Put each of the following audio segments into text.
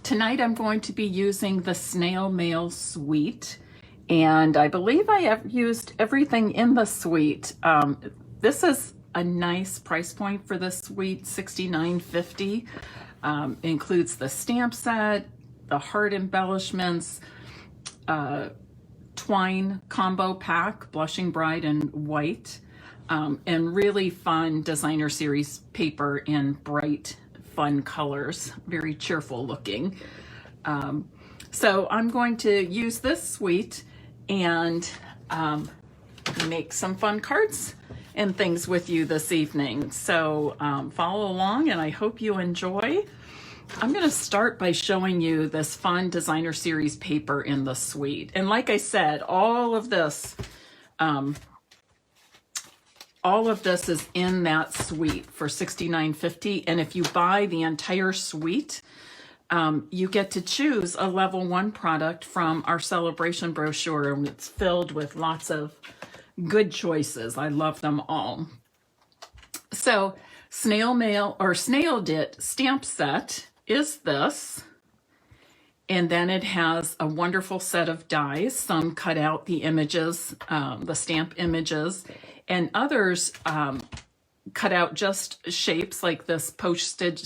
Tonight I'm going to be using the Snail Mail suite, and I believe I have used everything in the suite. This is a nice price point for this suite, $69.50. Includes the stamp set, the heart embellishments, twine combo pack, blushing bride and white, and really fun designer series paper in bright fun colors, very cheerful looking. So I'm going to use this suite and make some fun cards and things with you this evening. So follow along and I hope you enjoy. I'm going to start by showing you this fun designer series paper in the suite. And like I said, all of this is in that suite for $69.50. And if you buy the entire suite, you get to choose a level 1 product from our celebration brochure, and it's filled with lots of good choices. I love them all. So Snail Mail or Snailed It stamp set is this, and then it has a wonderful set of dies. Some cut out the images, the stamp images, and others cut out just shapes like this postage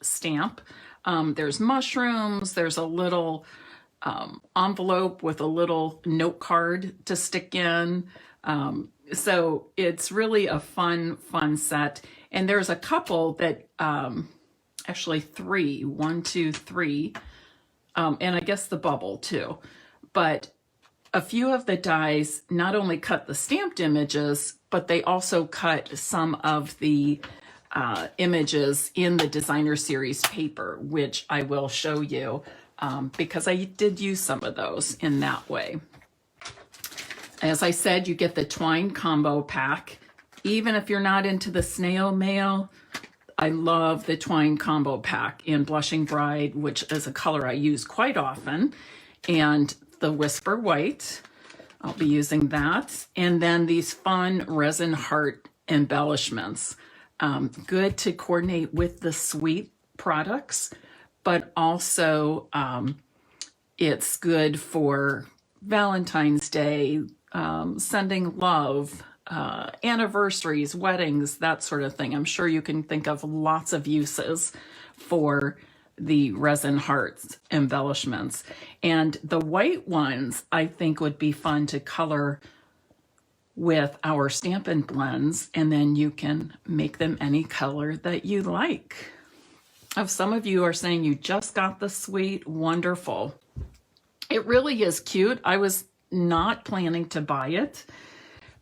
stamp. There's mushrooms, there's a little envelope with a little note card to stick in. So it's really a fun set. And there's a couple that, actually three, 1, 2, 3, and I guess the bubble too. But a few of the dies not only cut the stamped images, but they also cut some of the images in the designer series paper, which I will show you because I did use some of those in that way. As I said, you get the twine combo pack. Even if you're not into the snail mail, I love the twine combo pack in Blushing Bride, which is a color I use quite often, and the Whisper White. I'll be using that. And then these fun resin heart embellishments. Good to coordinate with the suite products, but also it's good for Valentine's Day, sending love, anniversaries, weddings, that sort of thing. I'm sure you can think of lots of uses for the resin hearts embellishments. And the white ones I think would be fun to color with our Stampin' blends, and then you can make them any color that you like. Some of you are saying you just got the suite. Wonderful. It really is cute. I was not planning to buy it,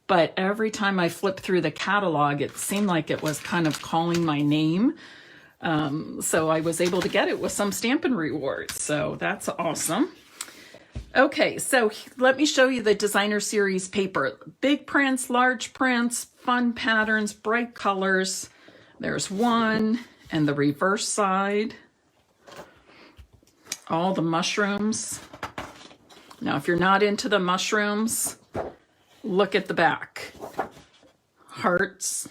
but every time I flipped through the catalog, it seemed like it was kind of calling my name. So I was able to get it with some Stampin' rewards. So that's awesome. Okay, so let me show you the designer series paper. Big prints, large prints, fun patterns, bright colors. There's one, and the reverse side. All the mushrooms. Now, if you're not into the mushrooms, look at the back. Hearts.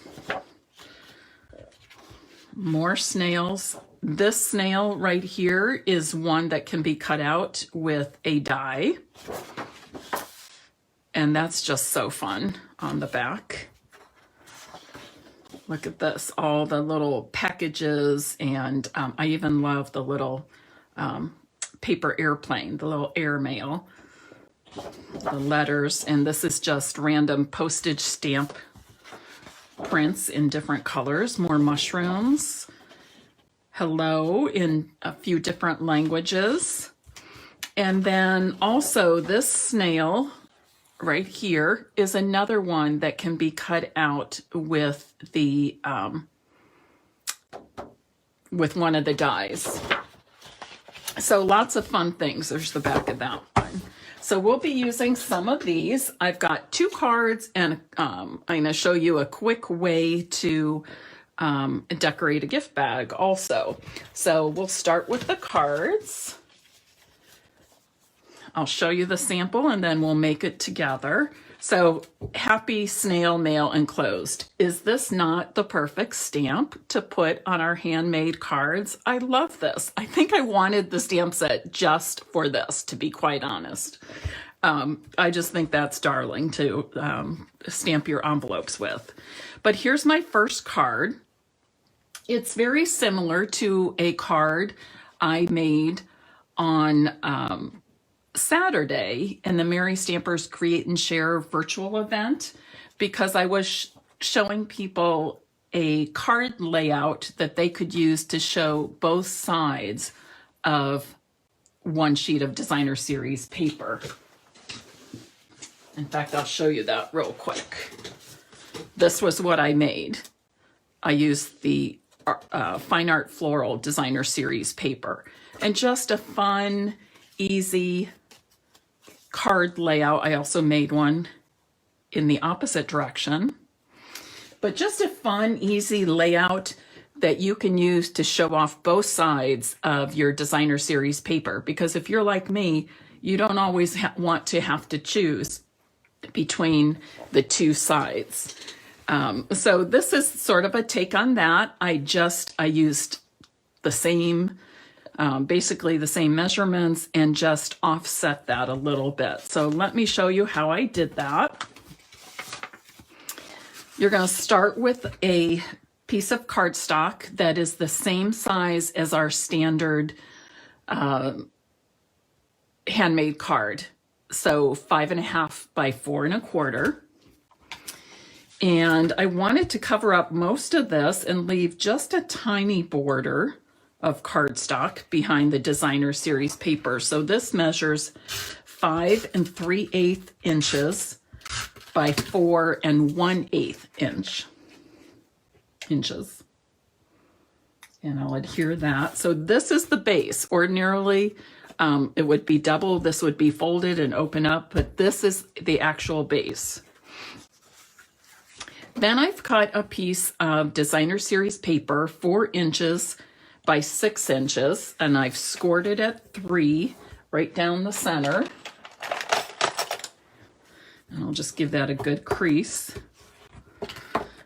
More snails. This snail right here is one that can be cut out with a die. And that's just so fun on the back. Look at this, all the little packages, and I even love the little paper airplane, the little air mail, the letters, and this is just random postage stamp prints in different colors, more mushrooms. Hello in a few different languages. And then also this snail right here is another one that can be cut out with the with one of the dies. So lots of fun things. There's the back of that one. So we'll be using some of these. I've got 2 cards, and I'm going to show you a quick way to decorate a gift bag also. So we'll start with the cards. I'll show you the sample and then we'll make it together. So, happy snail mail enclosed. Is this not the perfect stamp to put on our handmade cards? I love this. I think I wanted the stamp set just for this, to be quite honest. I just think that's darling to stamp your envelopes with. But here's my first card. It's very similar to a card I made on Saturday in the Mary Stampers Create and Share virtual event, because I was showing people a card layout that they could use to show both sides of one sheet of designer series paper. In fact, I'll show you that real quick. This was what I made. I used the Fine Art Floral Designer Series paper, and just a fun, easy card layout. I also made one in the opposite direction, but just a fun, easy layout that you can use to show off both sides of your designer series paper. Because if you're like me, you don't always want to have to choose between the two sides. So this is sort of a take on that. I used the same, basically the same measurements, and just offset that a little bit. So let me show you how I did that. You're going to start with a piece of cardstock that is the same size as our standard handmade card. So 5.5 by 4.25. And I wanted to cover up most of this and leave just a tiny border of cardstock behind the designer series paper. So this measures 5 3/8 inches by 4 1/8 inches. And I'll adhere that. So this is the base. Ordinarily, it would be double. This would be folded and open up, but this is the actual base. Then I've cut a piece of designer series paper, 4 inches by 6 inches, and I've scored it at 3 right down the center. And I'll just give that a good crease.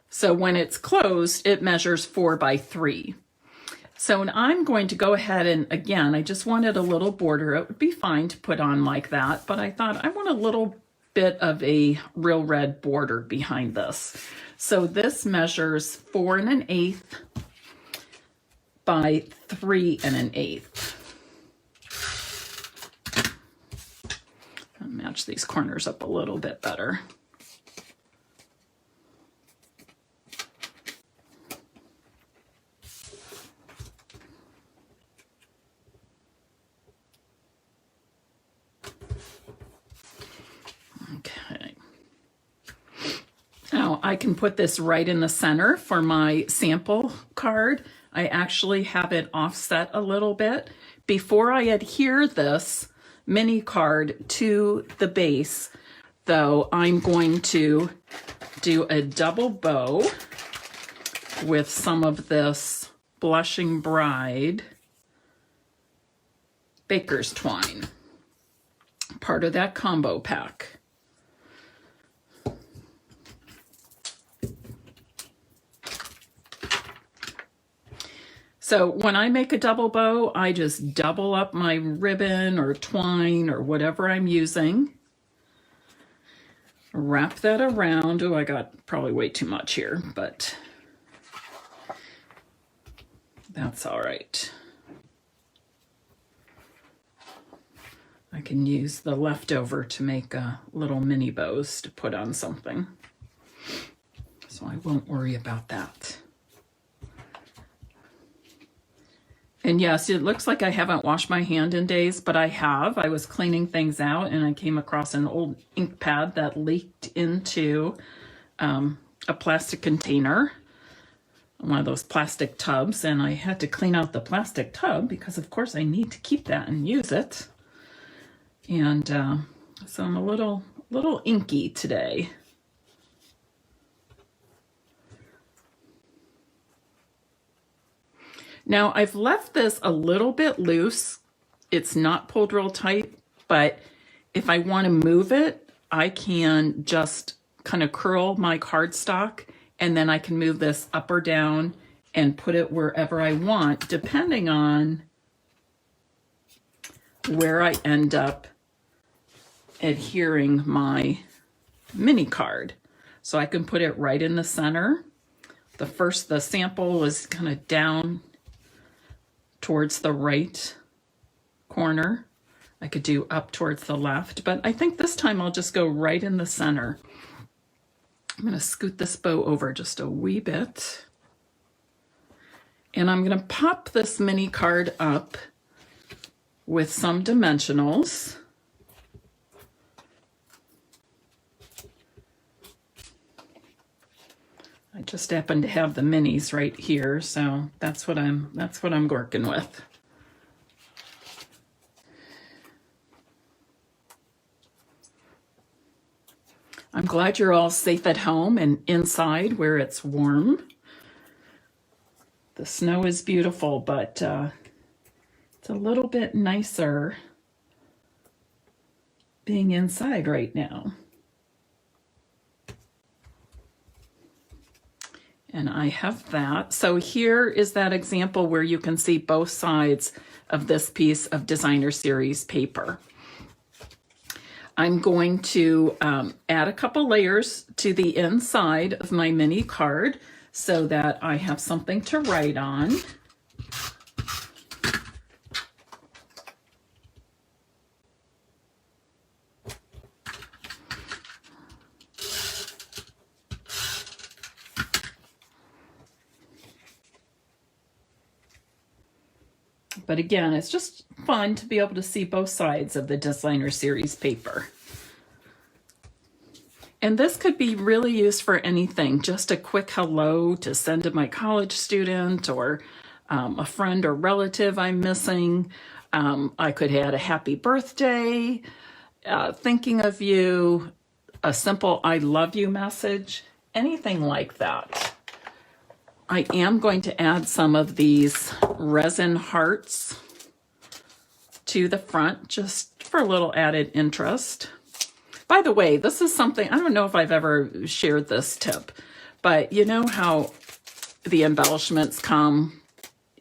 So when it's closed, it measures 4 by 3. So I'm going to go ahead and, again, I just wanted a little border. It would be fine to put on like that, but I thought I want a little bit of a real red border behind this. So this measures 4 1/8 by 3 1/8. I'll match these corners up a little bit better. Okay. Now I can put this right in the center for my sample card. I actually have it offset a little bit. Before I adhere this mini card to the base, though, I'm going to do a double bow with some of this Blushing Bride baker's twine, part of that combo pack. So when I make a double bow, I just double up my ribbon or twine or whatever I'm using. Wrap that around. Oh, I got probably way too much here, but that's all right. I can use the leftover to make little mini bows to put on something. So I won't worry about that. And yes, it looks like I haven't washed my hand in days, but I have. I was cleaning things out and I came across an old ink pad that leaked into a plastic container, one of those plastic tubs, and I had to clean out the plastic tub because of course I need to keep that and use it. And so I'm a little inky today. Now I've left this a little bit loose. It's not pulled real tight, but if I want to move it, I can just kind of curl my cardstock, and then I can move this up or down and put it wherever I want, depending on where I end up adhering my mini card. So I can put it right in the center. The sample is kind of down towards the right corner. I could do up towards the left, but I think this time I'll just go right in the center. I'm going to scoot this bow over just a wee bit. And I'm going to pop this mini card up with some dimensionals. I just happen to have the minis right here, so that's what I'm working with. I'm glad you're all safe at home and inside where it's warm. The snow is beautiful, but it's a little bit nicer being inside right now. And I have that. So here is that example where you can see both sides of this piece of designer series paper. I'm going to add a couple layers to the inside of my mini card so that I have something to write on. But again, it's just fun to be able to see both sides of the designer series paper. And this could be really used for anything, just a quick hello to send to my college student or a friend or relative I'm missing. I could add a happy birthday, thinking of you, a simple I love you message, anything like that. I am going to add some of these resin hearts to the front just for a little added interest. By the way, this is something, I don't know if I've ever shared this tip, but you know how the embellishments come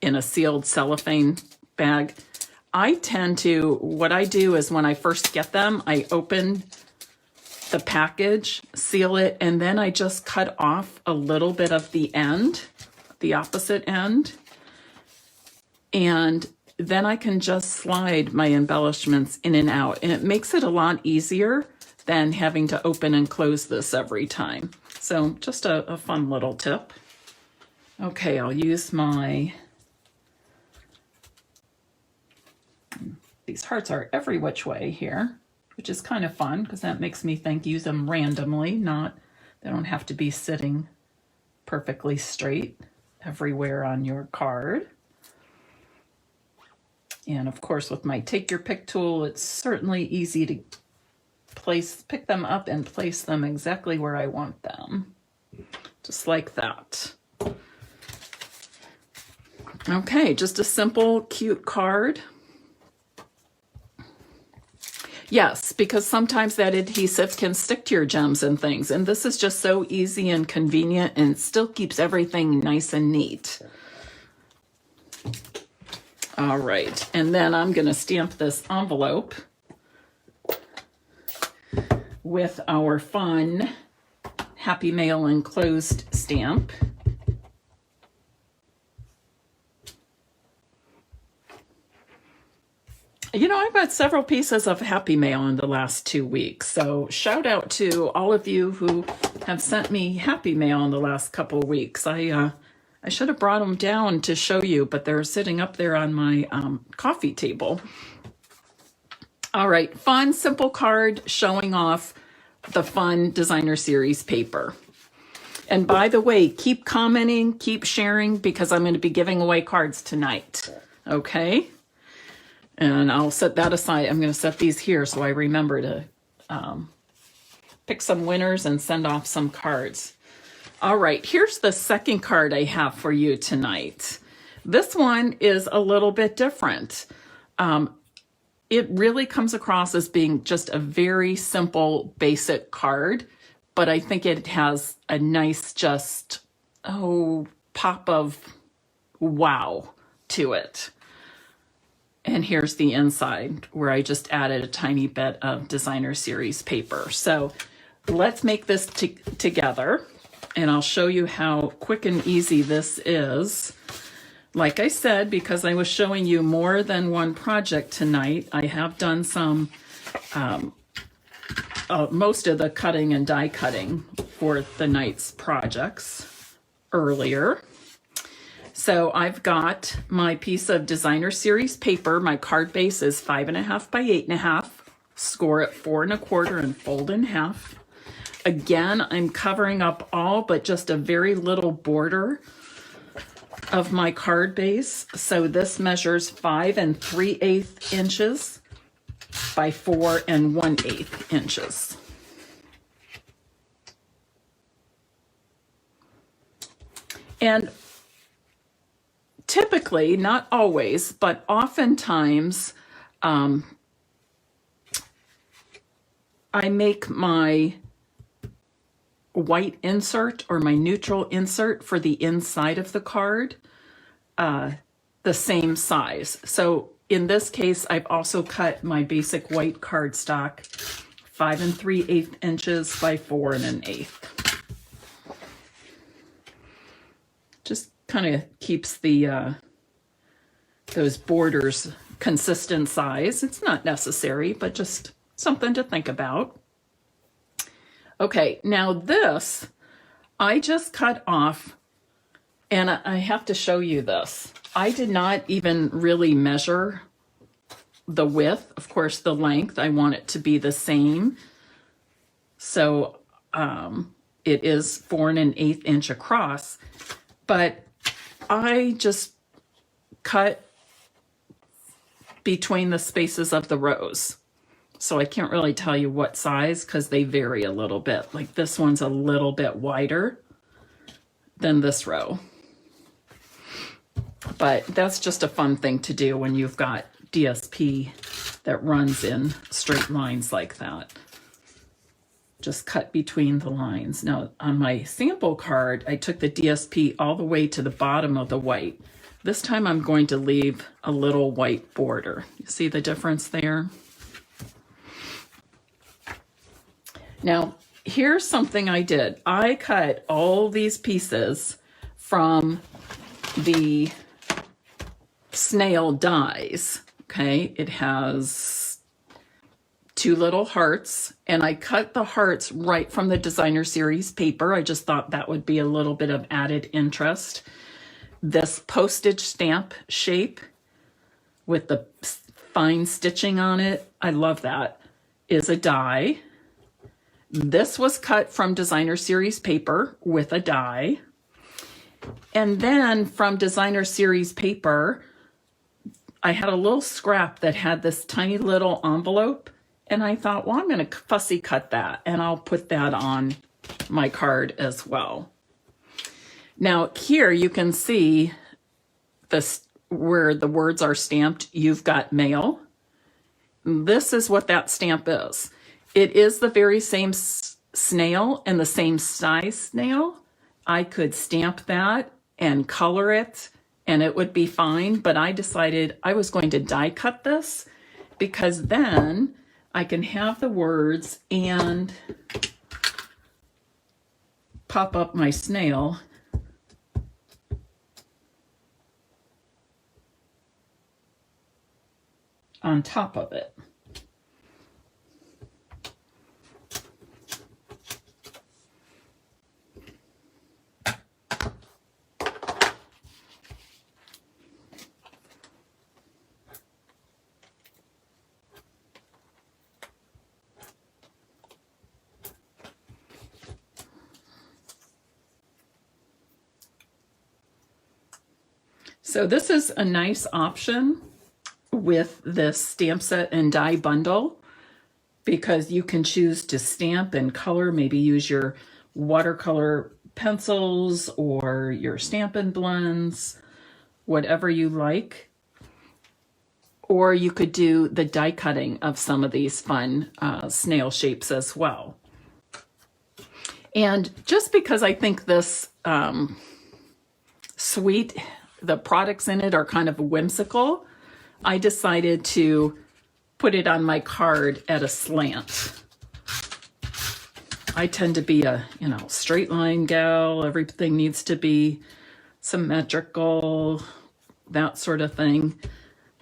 in a sealed cellophane bag? What I do is when I first get them, I open the package, seal it, and then I just cut off a little bit of the end, the opposite end, and then I can just slide my embellishments in and out, and it makes it a lot easier than having to open and close this every time. So just a fun little tip. Okay, I'll use these hearts are every which way here, which is kind of fun because that makes me think use them randomly, they don't have to be sitting perfectly straight everywhere on your card. And of course, with my Take Your Pick tool, it's certainly easy to pick them up and place them exactly where I want them. Just like that. Okay, just a simple, cute card. Yes, because sometimes that adhesive can stick to your gems and things, and this is just so easy and convenient and still keeps everything nice and neat. All right, and then I'm going to stamp this envelope with our fun Happy Mail enclosed stamp. You know, I've got several pieces of Happy Mail in the last 2 weeks, so shout out to all of you who have sent me Happy Mail in the last couple of weeks. I should have brought them down to show you, but they're sitting up there on my coffee table. All right, fun, simple card showing off the fun designer series paper. And by the way, keep commenting, keep sharing, because I'm going to be giving away cards tonight, okay? And I'll set that aside. I'm going to set these here so I remember to pick some winners and send off some cards. All right, here's the second card I have for you tonight. This one is a little bit different. it really comes across as being just a very simple, basic card, but I think it has a nice just, pop of wow to it. And here's the inside where I just added a tiny bit of designer series paper. So let's make this together, and I'll show you how quick and easy this is. Like I said, because I was showing you more than one project tonight, I have done some, most of the cutting and die cutting for the night's projects earlier. So I've got my piece of designer series paper. My card base is 5.5 by 8.5. Score at 4 1/4 and fold in half. Again, I'm covering up all but just a very little border of my card base. So this measures 5 3/8 inches by 4 1/8 inches. And typically, not always, but oftentimes, I make my white insert or my neutral insert for the inside of the card the same size. So in this case, I've also cut my basic white cardstock 5 3/8 inches by 4 1/8. Just kind of keeps the those borders consistent size. It's not necessary, but just something to think about. Okay, now this, I just cut off, and I have to show you this. I did not even really measure the width. Of course, the length, I want it to be the same. So it is 4 1/8 inch across, but I just cut between the spaces of the rows. So I can't really tell you what size because they vary a little bit. Like this one's a little bit wider than this row. But that's just a fun thing to do when you've got DSP that runs in straight lines like that. Just cut between the lines. Now on my sample card, I took the DSP all the way to the bottom of the white. This time I'm going to leave a little white border. You see the difference there? Now, here's something I did. I cut all these pieces from the snail dies, okay? It has 2 little hearts, and I cut the hearts right from the designer series paper. I just thought that would be a little bit of added interest. This postage stamp shape with the fine stitching on it, I love that, is a die. This was cut from designer series paper with a die. And then from designer series paper, I had a little scrap that had this tiny little envelope. And I thought, well, I'm going to fussy cut that and I'll put that on my card as well. Now here you can see this where the words are stamped, "You've got mail." This is what that stamp is. It is the very same snail and the same size snail. I could stamp that and color it and it would be fine, but I decided I was going to die cut this because then I can have the words and pop up my snail on top of it. So this is a nice option with this stamp set and die bundle because you can choose to stamp and color, maybe use your watercolor pencils or your Stampin' blends, whatever you like. or you could do the die cutting of some of these fun snail shapes as well. And just because I think this suite, the products in it are kind of whimsical, I decided to put it on my card at a slant. I tend to be a, straight line gal. Everything needs to be symmetrical, that sort of thing.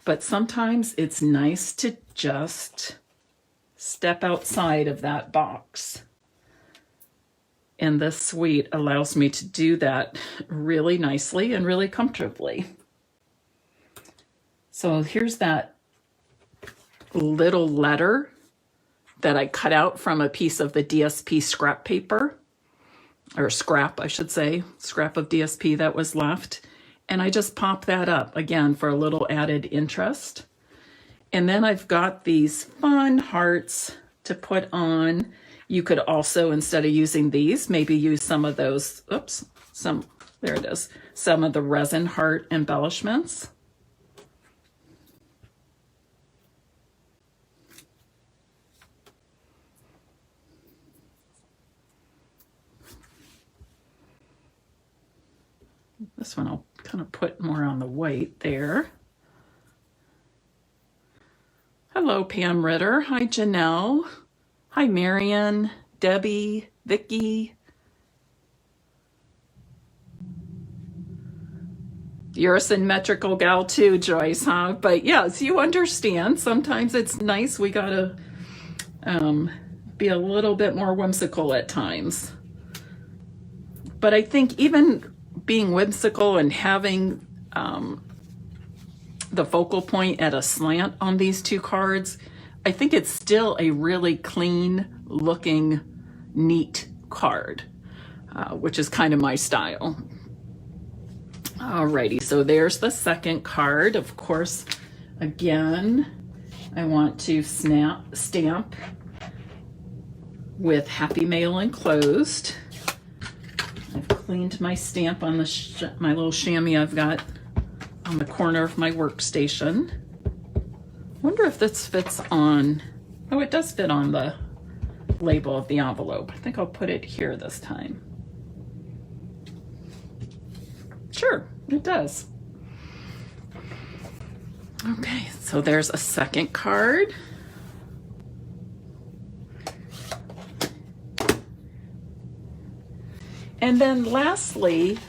But sometimes it's nice to just step outside of that box. And this suite allows me to do that really nicely and really comfortably. So here's that little letter that I cut out from a piece of the DSP scrap paper, or scrap, I should say, scrap of DSP that was left. And I just pop that up again for a little added interest. And then I've got these fun hearts to put on. You could also, instead of using these, maybe use some of those, there it is, some of the resin heart embellishments. This one I'll kind of put more on the white there. Hello, Pam Ritter. Hi, Janelle. Hi, Marion, Debbie, Vicky. You're a symmetrical gal too, Joyce, huh? But yes, you understand. Sometimes it's nice. We gotta be a little bit more whimsical at times. But I think even being whimsical and having the focal point at a slant on these two cards, I think it's still a really clean looking, neat card, which is kind of my style. Alrighty, so there's the second card. Of course, again, I want to stamp with Happy Mail enclosed. I've cleaned my stamp on my little chamois I've got on the corner of my workstation. Wonder if this fits on, oh, it does fit on the label of the envelope. I think I'll put it here this time. Sure, it does. Okay, so there's a second card. And then lastly,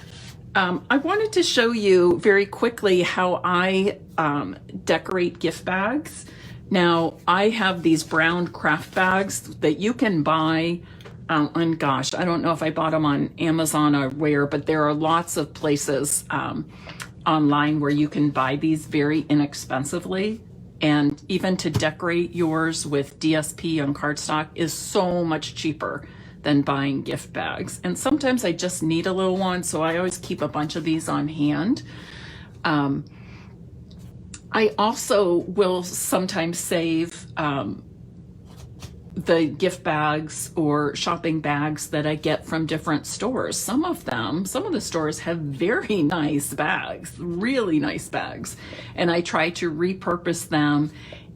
I wanted to show you very quickly how I decorate gift bags. Now, I have these brown craft bags that you can buy, and gosh, I don't know if I bought them on Amazon or where, but there are lots of places online where you can buy these very inexpensively. And even to decorate yours with DSP and cardstock is so much cheaper than buying gift bags. And sometimes I just need a little one, so I always keep a bunch of these on hand. I also will sometimes save the gift bags or shopping bags that I get from different stores. Some of the stores have very nice bags, really nice bags. And I try to repurpose them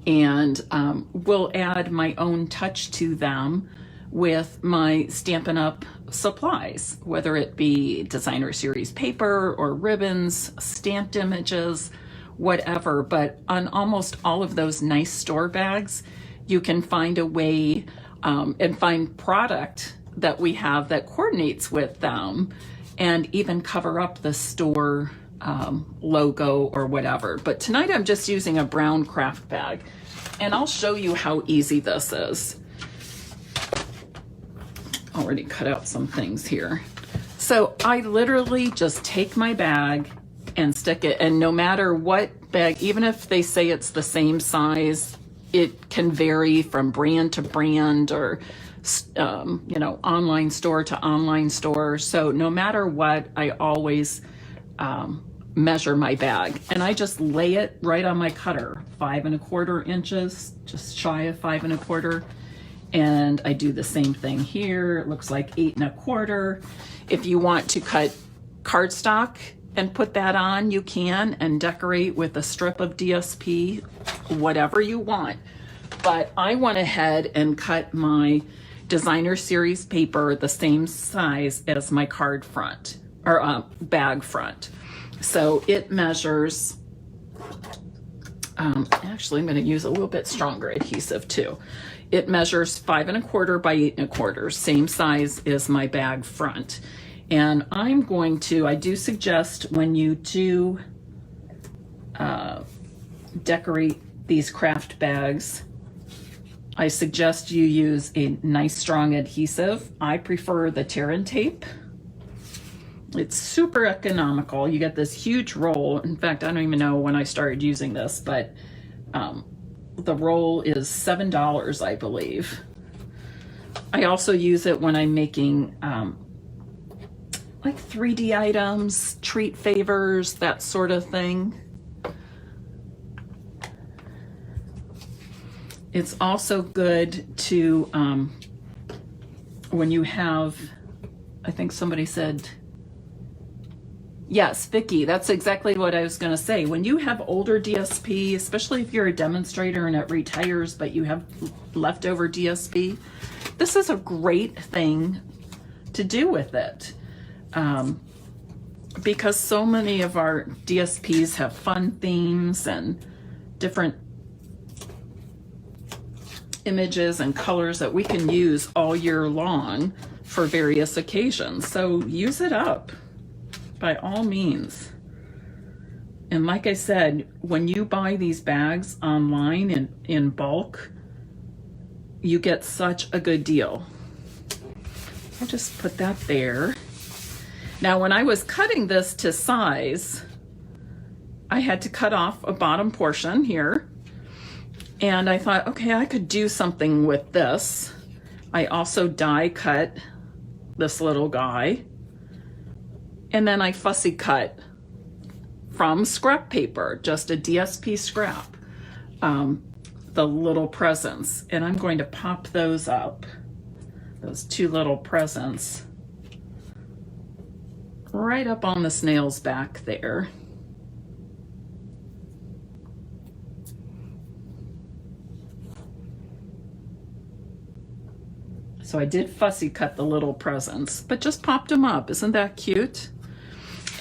and will add my own touch to them with my Stampin' Up! Supplies, whether it be designer series paper or ribbons, stamped images, whatever. But on almost all of those nice store bags, you can find a way and find product that we have that coordinates with them and even cover up the store logo or whatever. But tonight I'm just using a brown craft bag, and I'll show you how easy this is. Already cut out some things here. So I literally just take my bag and stick it, and no matter what bag, even if they say it's the same size, it can vary from brand to brand or online store to online store. So no matter what, I always measure my bag, and I just lay it right on my cutter, 5 1/4 inches, just shy of 5 1/4. And I do the same thing here. It looks like 8 1/4. If you want to cut cardstock and put that on, you can, and decorate with a strip of DSP whatever you want. But I went ahead and cut my designer series paper the same size as my card front, or bag front. So it measures, actually I'm going to use a little bit stronger adhesive too. It measures 5 1/4 by 8 1/4, same size as my bag front. And I'm going to, I do suggest when you do decorate these craft bags, I suggest you use a nice strong adhesive. I prefer the tear and tape. It's super economical. You get this huge roll. In fact, I don't even know when I started using this, but the roll is $7, I believe. I also use it when I'm making like 3D items, treat favors, that sort of thing. It's also good to, when you have, I think somebody said, yes, Vicky, that's exactly what I was going to say. When you have older DSP, especially if you're a demonstrator and it retires, but you have leftover DSP, this is a great thing to do with it. Because so many of our DSPs have fun themes and different images and colors that we can use all year long for various occasions. So use it up by all means. And like I said, when you buy these bags online in bulk, you get such a good deal. I'll just put that there. Now, when I was cutting this to size, I had to cut off a bottom portion here. And I thought, okay, I could do something with this. I also die cut this little guy. And then I fussy cut from scrap paper, just a DSP scrap, the little presents. And I'm going to pop those up, those two little presents, right up on the snail's back there. So I did fussy cut the little presents, but just popped them up. Isn't that cute?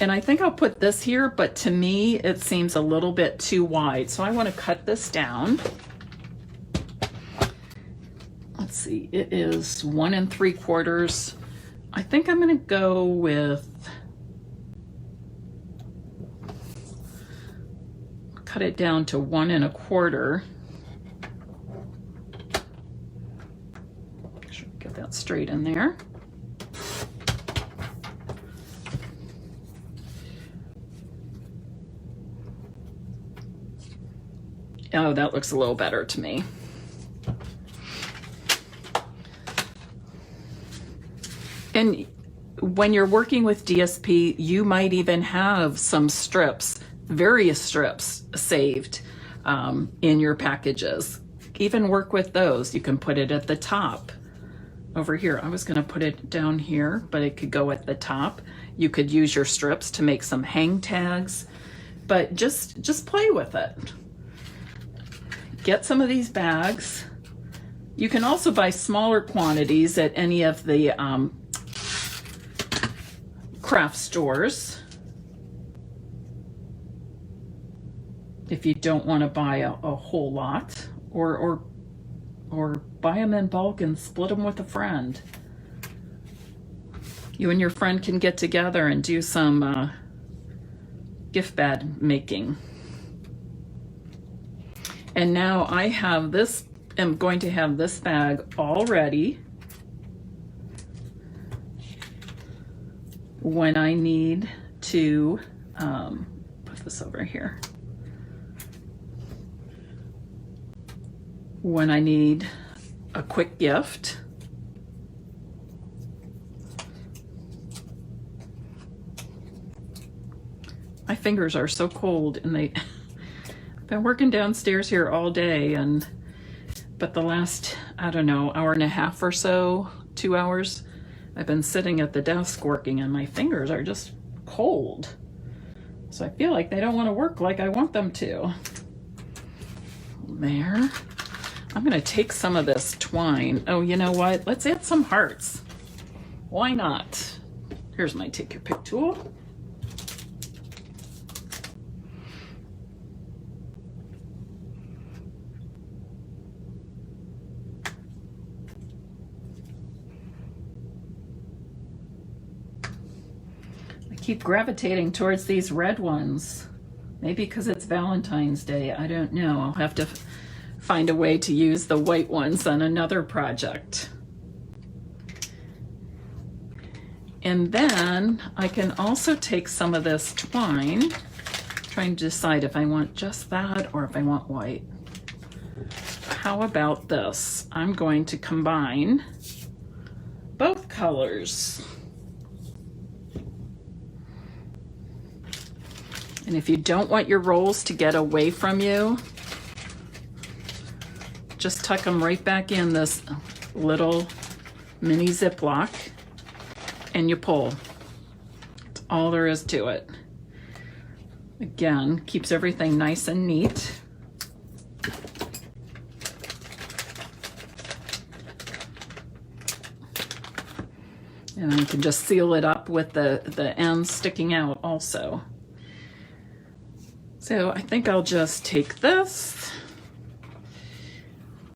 And I think I'll put this here, but to me, it seems a little bit too wide. So I want to cut this down. Let's see, it is 1 3/4. I think I'm going to go with, cut it down to 1 1/4. Get that straight in there. Oh, that looks a little better to me. And when you're working with DSP, you might even have some strips, various strips saved in your packages. Even work with those. You can put it at the top. Over here, I was going to put it down here, but it could go at the top. You could use your strips to make some hang tags, but just play with it. Get some of these bags. You can also buy smaller quantities at any of the craft stores if you don't want to buy a whole lot, or buy them in bulk and split them with a friend. You and your friend can get together and do some gift bag making. And now I have this, am going to have this bag all ready when I need to put this over here. When I need a quick gift. My fingers are so cold, and I've been working downstairs here all day, but the last, I don't know, hour and a half or so, 2 hours, I've been sitting at the desk working, and my fingers are just cold. So I feel like they don't want to work like I want them to. there. I'm going to take some of this twine. Oh, you know what? Let's add some hearts. Why not? Here's my take your pick tool. I keep gravitating towards these red ones. Maybe because it's Valentine's Day. I don't know. I'll have to find a way to use the white ones on another project. And then I can also take some of this twine, trying to decide if I want just that or if I want white. How about this? I'm going to combine both colors. And if you don't want your rolls to get away from you, just tuck them right back in this little mini Ziploc and you pull. That's all there is to it. Again, keeps everything nice and neat. And I can just seal it up with the ends sticking out also. So I think I'll just take this.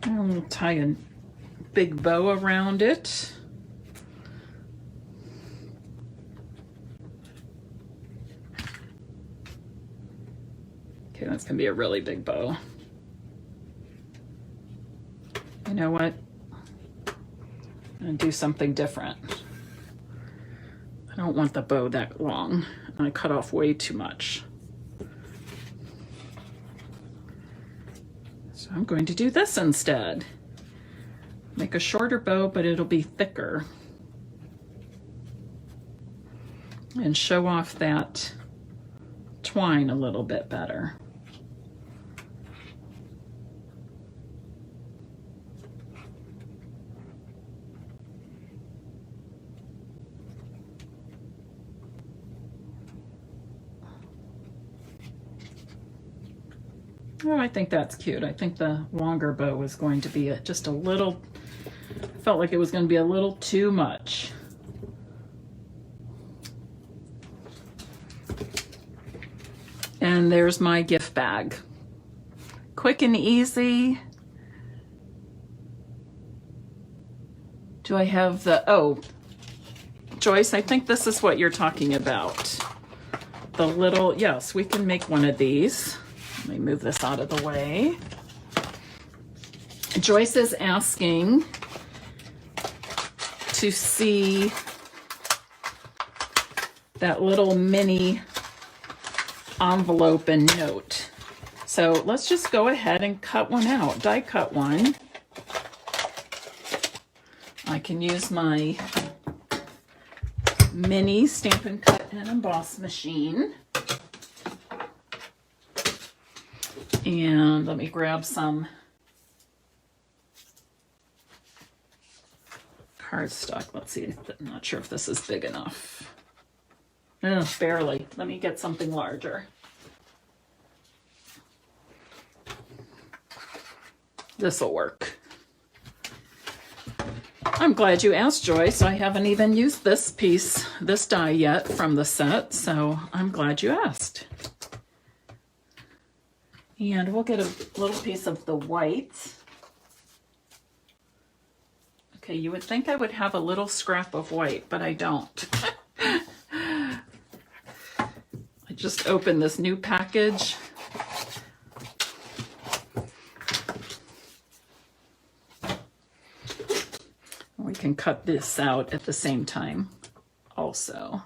I'll tie a big bow around it. Okay, that's gonna be a really big bow. You know what? I'm gonna do something different. I don't want the bow that long. I cut off way too much. So I'm going to do this instead. Make a shorter bow, but it'll be thicker. And show off that twine a little bit better. Oh, I think that's cute. I think the longer bow was going to be just a little, felt like it was going to be a little too much. And there's my gift bag. Quick and easy. Do I have the, oh, Joyce, I think this is what you're talking about. The little, yes, we can make one of these. Let me move this out of the way. Joyce is asking to see that little mini envelope and note. So let's just go ahead and cut one out, die cut one. I can use my mini Stampin' Cut and Emboss machine. And let me grab some cardstock. Let's see, I'm not sure if this is big enough. Barely. Let me get something larger. This'll work. I'm glad you asked, Joyce. I haven't even used this piece, this die yet from the set, so I'm glad you asked. And we'll get a little piece of the white. Okay, you would think I would have a little scrap of white, but I don't. I just opened this new package. We can cut this out at the same time also.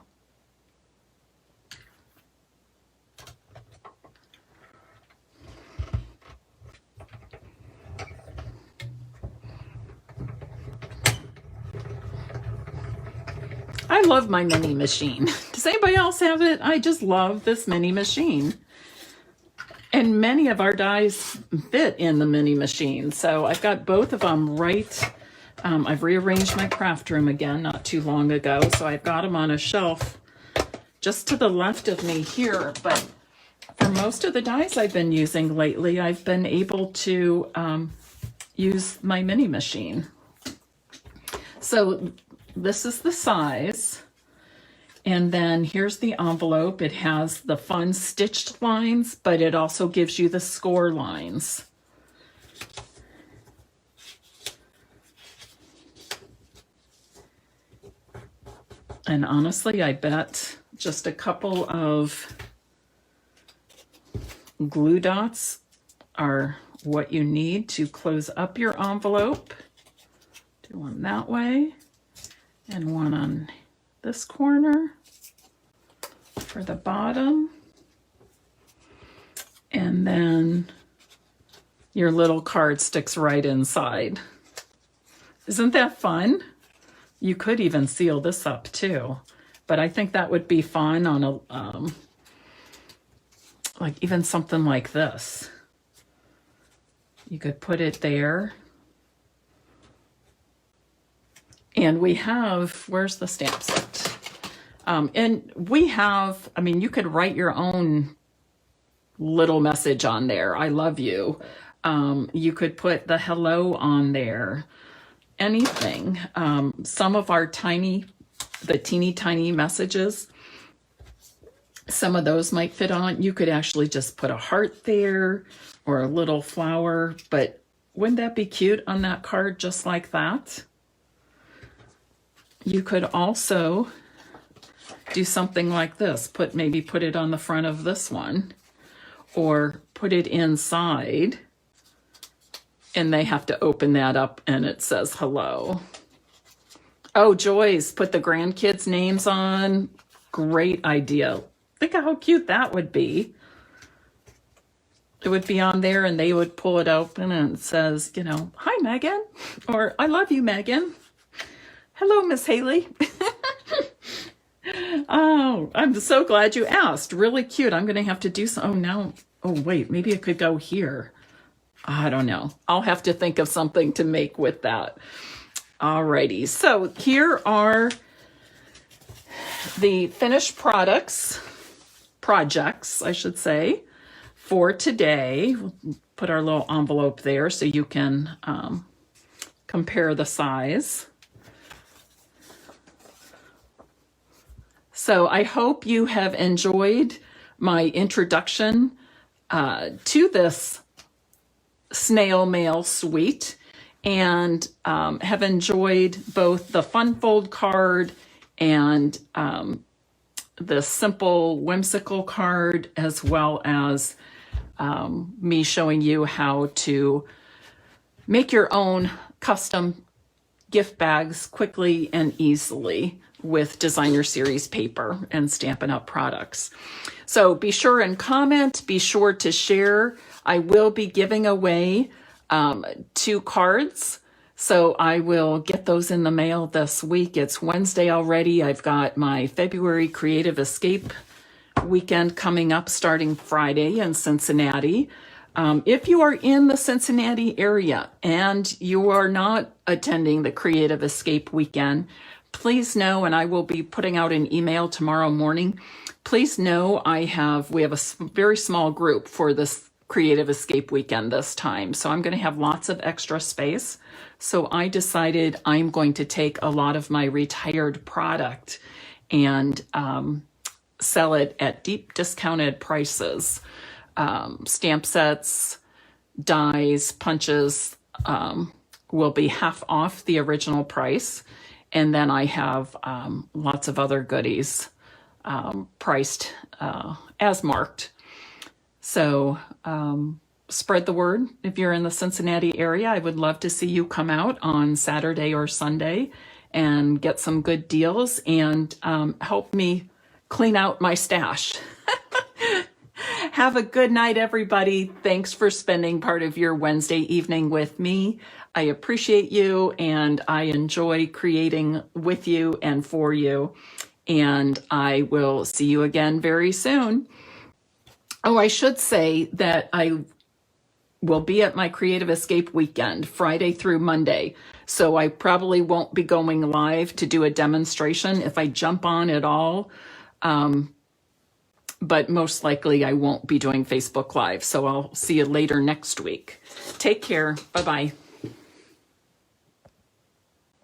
I love my mini machine. Does anybody else have it? I just love this mini machine. And many of our dies fit in the mini machine. So I've got both of them right. I've rearranged my craft room again not too long ago. So I've got them on a shelf just to the left of me here. But for most of the dies I've been using lately, I've been able to use my mini machine. So this is the size. And then here's the envelope. It has the fun stitched lines, but it also gives you the score lines. And honestly, I bet just a couple of glue dots are what you need to close up your envelope. Do one that way and one on this corner for the bottom. And then your little card sticks right inside. Isn't that fun? You could even seal this up too, but I think that would be fun on a, like even something like this. You could put it there. And we have, where's the stamp set? And we have, I mean, you could write your own little message on there. I love you. You could put the hello on there. Anything. Some of our the teeny tiny messages, some of those might fit on. You could actually just put a heart there or a little flower, but wouldn't that be cute on that card just like that? You could also do something like this. Maybe put it on the front of this one or put it inside. And they have to open that up and it says hello. Oh, Joyce, put the grandkids' names on. Great idea. Think of how cute that would be. It would be on there and they would pull it open and it says, you know, hi, Megan, or I love you, Megan. Hello, Miss Haley. Oh, I'm so glad you asked. Really cute. I'm going to have to do some. Oh, now. Oh, wait, maybe it could go here. I don't know. I'll have to think of something to make with that. Alrighty. So here are the finished projects, I should say, for today. We'll put our little envelope there so you can compare the size. So I hope you have enjoyed my introduction to this Snail Mail suite and have enjoyed both the fun fold card and the simple whimsical card, as well as me showing you how to make your own custom gift bags quickly and easily with designer series paper and Stampin' Up! Products. So be sure and comment, be sure to share. I will be giving away 2 cards, so I will get those in the mail this week. It's Wednesday already. I've got my February Creative Escape weekend coming up starting Friday in Cincinnati. If you are in the Cincinnati area and you are not attending the Creative Escape weekend, please know, and I will be putting out an email tomorrow morning, please know we have a very small group for this Creative Escape weekend this time. So I'm going to have lots of extra space. So I decided I'm going to take a lot of my retired product and sell it at deep discounted prices. Stamp sets, dies, punches will be half off the original price. And then I have lots of other goodies priced as marked. So spread the word. If you're in the Cincinnati area, I would love to see you come out on Saturday or Sunday and get some good deals and help me clean out my stash. Have a good night, everybody. Thanks for spending part of your Wednesday evening with me. I appreciate you and I enjoy creating with you and for you. And I will see you again very soon. Oh, I should say that I will be at my Creative Escape weekend, Friday through Monday. So I probably won't be going live to do a demonstration. If I jump on at all, but most likely I won't be doing Facebook Live. So I'll see you later next week. Take care. Bye-bye.